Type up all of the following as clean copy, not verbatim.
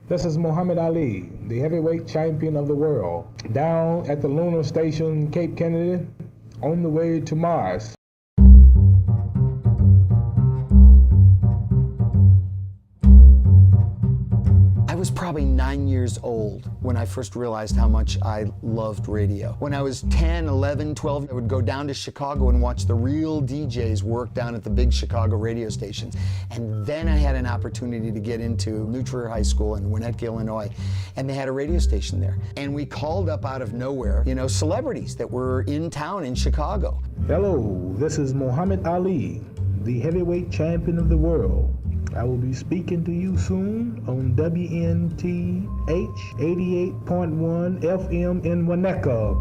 This is Muhammad Ali, the heavyweight champion of the world, down at the lunar station Cape Kennedy, on the way to Mars. I was probably 9 years old when I first realized how much I loved radio. When I was 10, 11, 12, I would go down to Chicago and watch the real DJs work down at the big Chicago radio stations. And then I had an opportunity to get into New Trier High School in Winnetka, Illinois, and they had a radio station there. And we called up out of nowhere, celebrities that were in town in Chicago. Hello, this is Muhammad Ali, the heavyweight champion of the world. I will be speaking to you soon on WNTH 88.1 FM in Winnetka.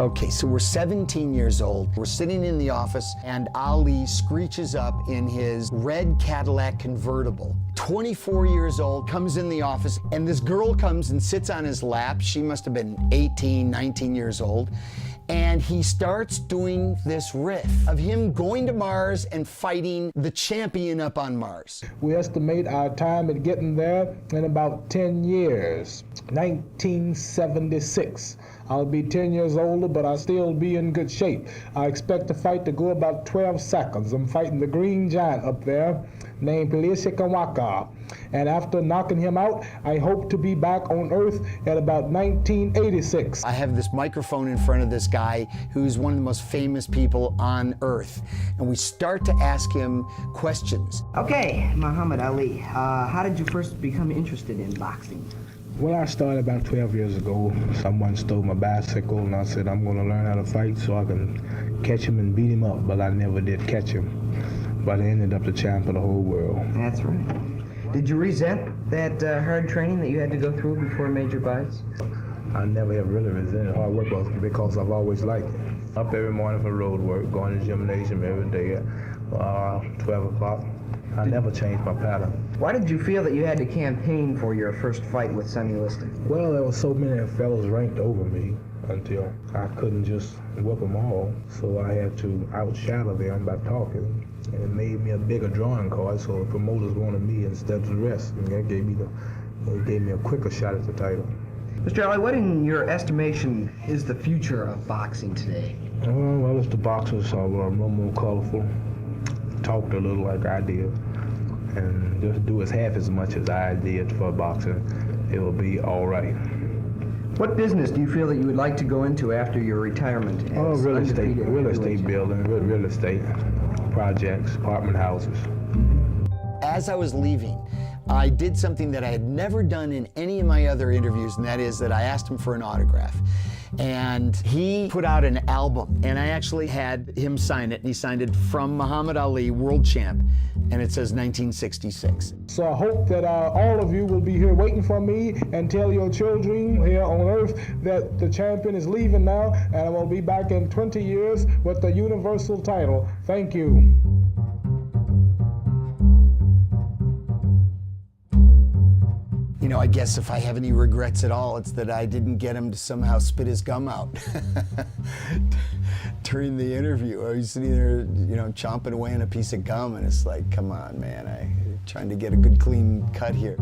Okay, so we're 17 years old. We're sitting in the office and Ali screeches up in his red Cadillac convertible. 24 years old, comes in the office, and this girl comes and sits on his lap. She must have been 18, 19 years old. And he starts doing this riff of him going to Mars and fighting the champion up on Mars. We estimate our time at getting there in about 10 years. 1976. I'll be 10 years older, but I'll still be in good shape. I expect the fight to go about 12 seconds. I'm fighting the green giant up there named Pelishikawaka. And after knocking him out, I hope to be back on Earth at about 1986. I have this microphone in front of this guy who's one of the most famous people on Earth. And we start to ask him questions. Okay, Muhammad Ali, how did you first become interested in boxing? Well, I started about 12 years ago. Someone stole my bicycle and I said, I'm going to learn how to fight so I can catch him and beat him up, but I never did catch him. But I ended up the champ of the whole world. That's right. Did you resent that hard training that you had to go through before major fights? I never have really resented hard work because I've always liked it. Up every morning for road work, going to the gymnasium every day at 12 o'clock. I never changed my pattern. Why did you feel that you had to campaign for your first fight with Sonny Liston? Well, there were so many fellows ranked over me until I couldn't just whip them all. So I had to outshadow them by talking. And it made me a bigger drawing card, so the promoters wanted me instead of the rest. And that gave me a quicker shot at the title. Mr. Ali, what in your estimation is the future of boxing today? Well, if the boxers are a little more colorful, talked a little like I did, and just do as half as much as I did for boxing, it will be all right. What business do you feel that you would like to go into after your retirement? Real estate building, real estate projects, apartment houses. As I was leaving, I did something that I had never done in any of my other interviews, and that is that I asked him for an autograph. And he put out an album, and I actually had him sign it, and he signed it from Muhammad Ali, world champ, and it says 1966. So I hope that all of you will be here waiting for me and tell your children here on Earth that the champion is leaving now, and I will be back in 20 years with the universal title. Thank you. I guess if I have any regrets at all, it's that I didn't get him to somehow spit his gum out during the interview. I was sitting there, chomping away on a piece of gum, and it's like, come on, man, I'm trying to get a good, clean cut here.